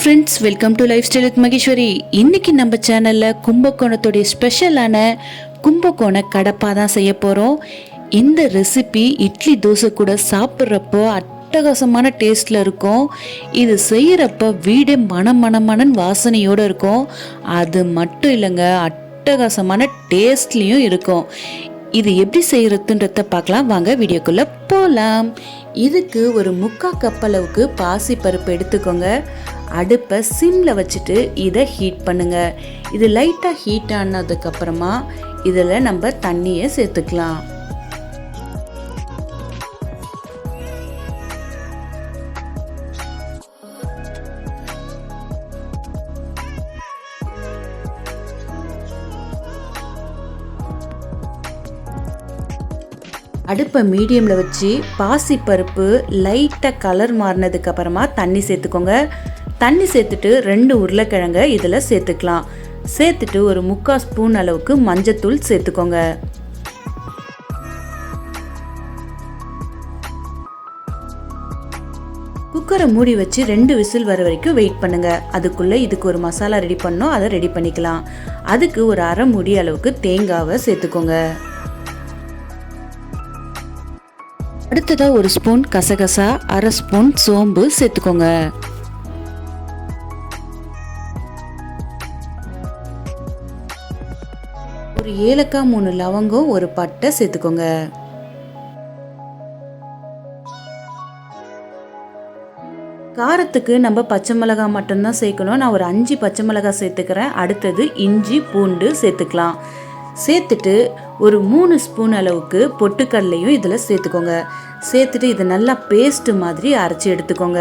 Friends, welcome to life style with Maheswari. இன்னைக்கு நம்ம சேனல்ல கும்பகோணத்துடைய ஸ்பெஷலான கும்பகோண கடப்பா தான் செய்ய போறோம். இந்த ரெசிபி இட்லி தோசை கூட சாப்பிட்றப்போ அட்டகாசமான டேஸ்ட்ல இருக்கும். இது செய்யறப்ப வீடே மணமணமணன் வாசனையோட இருக்கும். அது மட்டும் இல்லைங்க, அட்டகாசமான டேஸ்ட்லயும் இருக்கும். இது எப்படி செய்யறதுன்றத பார்க்கலாம் வாங்க, வீடியோக்குள்ள போலாம். இதுக்கு ஒரு 3/4 கப் அளவுக்கு பாசி பருப்பு எடுத்துக்கோங்க. அடுப்பை சிம்மில் வச்சுட்டு இதை ஹீட் பண்ணுங்க. இது லைட்டாக ஹீட் ஆனதுக்கப்புறமா இதில் நம்ம தண்ணியை சேர்த்துக்கலாம். அடுப்பை மீடியமில் வச்சு பாசிப்பருப்பு லைட்டாக கலர் மாறினதுக்கு அப்புறமா தண்ணி சேர்த்துக்கோங்க. தண்ணி சேர்த்துட்டு 2 உருளைக்கிழங்க இதில் சேர்த்துக்கலாம். சேர்த்துட்டு ஒரு 3/4 ஸ்பூன் அளவுக்கு மஞ்சத்தூள் சேர்த்துக்கோங்க. குக்கரை மூடி வச்சு 2 விசில் வர வரைக்கும் வெயிட் பண்ணுங்க. அதுக்குள்ளே இதுக்கு ஒரு மசாலா ரெடி பண்ணோம், அதை ரெடி பண்ணிக்கலாம். அதுக்கு ஒரு 1/2 மூடி அளவுக்கு தேங்காவை சேர்த்துக்கோங்க. அடுத்ததா 1 ஸ்பூன் கசகசா, 1/2 ஸ்பூன் சோம்பு சேர்த்துக்கோங்க. ஒரு ஏலக்காய், 3 லவங்கம், ஒரு பட்டை சேர்த்துக்கோங்க. காரத்துக்கு நம்ம பச்சை மிளகாய் மட்டும்தான் சேர்க்கணும். நான் ஒரு 5 பச்சை மிளகாய் சேர்த்துக்கிறேன். அடுத்தது இஞ்சி பூண்டு சேர்த்துக்கலாம். சேர்த்துட்டு ஒரு 3 ஸ்பூன் அளவுக்கு பொட்டுக்கடலையும் இதில் சேர்த்துக்கோங்க. சேர்த்துட்டு இதை நல்லா பேஸ்ட் மாதிரி அரைச்சி எடுத்துக்கோங்க.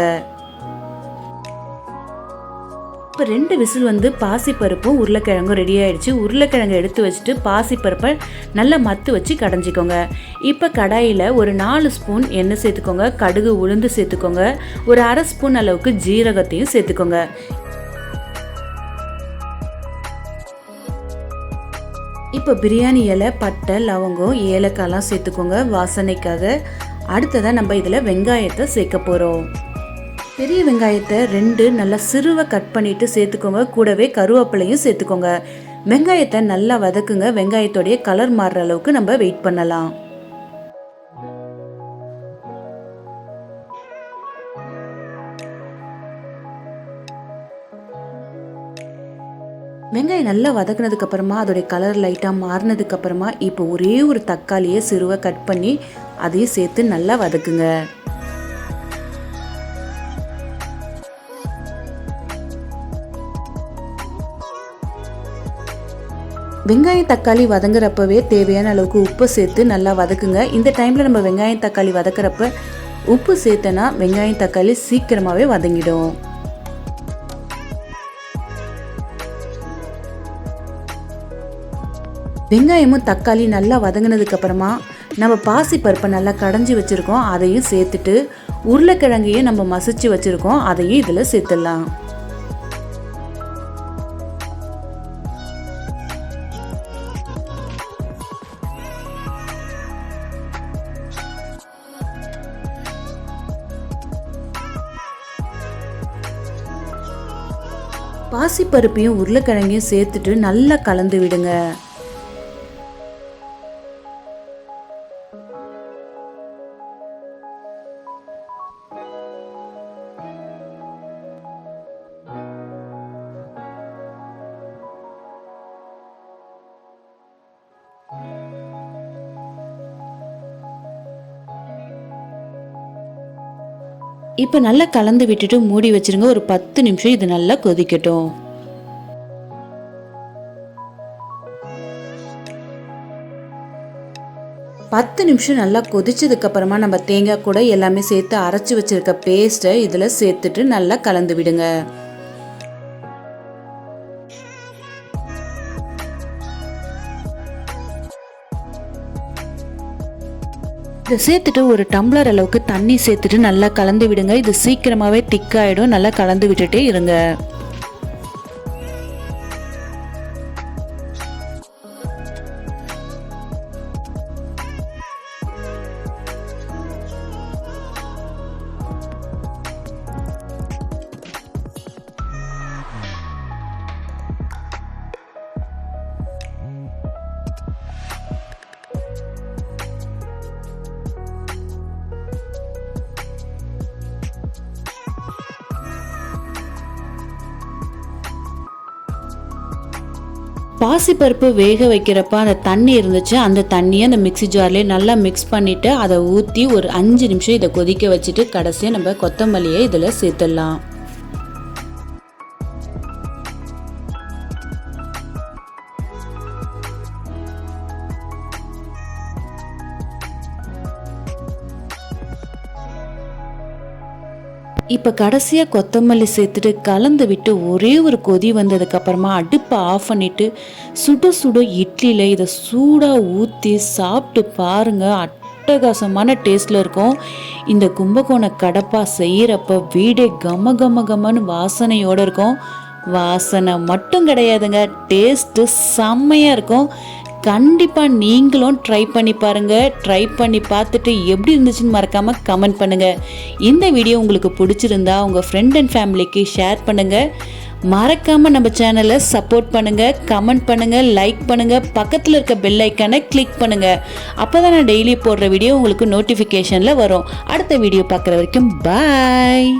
இப்போ 2 விசில் வந்து பாசிப்பருப்பும் உருளைக்கிழங்கும் ரெடி ஆயிடுச்சு. உருளைக்கிழங்கை எடுத்து வச்சுட்டு பாசிப்பருப்பை நல்லா மத்து வச்சு கடைஞ்சிக்கோங்க. இப்போ கடாயில் ஒரு 4 ஸ்பூன் எண்ணெய் சேர்த்துக்கோங்க. கடுகு, உளுந்து சேர்த்துக்கோங்க. ஒரு 1/2 ஸ்பூன் அளவுக்கு ஜீரகத்தையும் சேர்த்துக்கோங்க. இப்போ பிரியாணி இலை, பட்டை, லவங்கம், ஏலக்காய்லாம் சேர்த்துக்கோங்க வாசனைக்காக. அடுத்ததாக நம்ம இதில் வெங்காயத்தை சேர்க்க போகிறோம். பெரிய வெங்காயத்தை 2 நல்லா சிறுவை கட் பண்ணிட்டு சேர்த்துக்கோங்க. கூடவே கருவேப்பிலையும் சேர்த்துக்கோங்க. வெங்காயத்தை நல்லா வதக்குங்க. வெங்காயத்தோடைய கலர் மாறுற அளவுக்கு நம்ம வெயிட் பண்ணலாம். வெங்காயம் நல்லா வதக்குனதுக்கு அப்புறமா அதோடைய கலர் லைட்டாக மாறினதுக்கு அப்புறமா இப்போ ஒரே ஒரு தக்காளியை சிறுவை கட் பண்ணி அதையும் சேர்த்து நல்லா வதக்குங்க. வெங்காயம் தக்காளி வதங்குறப்பவே தேவையான அளவுக்கு உப்பு சேர்த்து நல்லா வதக்குங்க. இந்த டைமில் நம்ம வெங்காயம் தக்காளி வதக்குறப்ப உப்பு சேர்த்தனா வெங்காயம் தக்காளி சீக்கிரமாகவே வதங்கிடும். வெங்காயமும் தக்காளி நல்லா வதங்கினதுக்கு அப்புறமா நம்ம பாசி பருப்பை நல்லா கடைஞ்சி வச்சுருக்கோம், அதையும் சேர்த்துட்டு உருளைக்கிழங்கையும் நம்ம மசிச்சு வச்சுருக்கோம், அதையும் இதில் சேர்த்துடலாம். பாசிப்பருப்பையும் உருளைக்கிழங்கையும் சேர்த்துட்டு நல்லா கலந்து விடுங்க. இப்போ நல்லா கலந்து விட்டுட்டு மூடி வச்சிருங்க. ஒரு 10 நிமிஷம் இது நல்லா கொதிக்கட்டும். பத்து நிமிஷம் நல்லா கொதிச்சதுக்கு அப்புறமா நம்ம தேங்காய் கூட எல்லாமே சேர்த்து அரைச்சி வச்சிருக்க பேஸ்ட்டை இதில் சேர்த்துட்டு நல்லா கலந்து விடுங்க. இதை சேர்த்துட்டு ஒரு டம்ளர் அளவுக்கு தண்ணி சேர்த்துட்டு நல்லா கலந்து விடுங்க. இது சீக்கிரமாகவே திக்காயிடும். நல்லா கலந்து விட்டுட்டே இருங்க. பாசிப்பருப்பு வேக வைக்கிறப்ப அந்த தண்ணி இருந்துச்சு, அந்த தண்ணியை அந்த மிக்ஸி ஜார்லேயே நல்லா மிக்ஸ் பண்ணிவிட்டு அதை ஊற்றி ஒரு 5 நிமிஷம் இதை கொதிக்க வச்சுட்டு கடைசியாக நம்ம கொத்தமல்லியை இதில் சேர்த்துடலாம். இப்போ கடைசியாக கொத்தமல்லி சேர்த்துட்டு கலந்து விட்டு ஒரே ஒரு கொதி வந்ததுக்கப்புறமா அடுப்பை ஆஃப் பண்ணிவிட்டு சுட சுட இட்லியில் இதை சூடாக ஊற்றி சாப்பிட்டு பாருங்கள். அட்டகாசமான டேஸ்ட்டில் இருக்கும். இந்த கும்பகோண கடப்பா செய்கிறப்ப வீடே கம கம கமன்னு வாசனையோடு இருக்கும். வாசனை மட்டும் கிடையாதுங்க, டேஸ்ட்டு செம்மையாக இருக்கும். கண்டிப்பாக நீங்களும் ட்ரை பண்ணி பாருங்கள். ட்ரை பண்ணி பார்த்துட்டு எப்படி இருந்துச்சுன்னு மறக்காமல் கமெண்ட் பண்ணுங்கள். இந்த வீடியோ உங்களுக்கு பிடிச்சிருந்தா உங்கள் ஃப்ரெண்ட் அண்ட் ஃபேமிலிக்கு ஷேர் பண்ணுங்கள். மறக்காமல் நம்ம சேனலை சப்போர்ட் பண்ணுங்கள், கமெண்ட் பண்ணுங்கள், லைக் பண்ணுங்கள், பக்கத்தில் இருக்க பெல் ஐக்கானை கிளிக் பண்ணுங்கள். அப்போ தான் நான் டெய்லி போடுற வீடியோ உங்களுக்கு நோட்டிஃபிகேஷனில் வரும். அடுத்த வீடியோ பார்க்குற வரைக்கும் பாய்.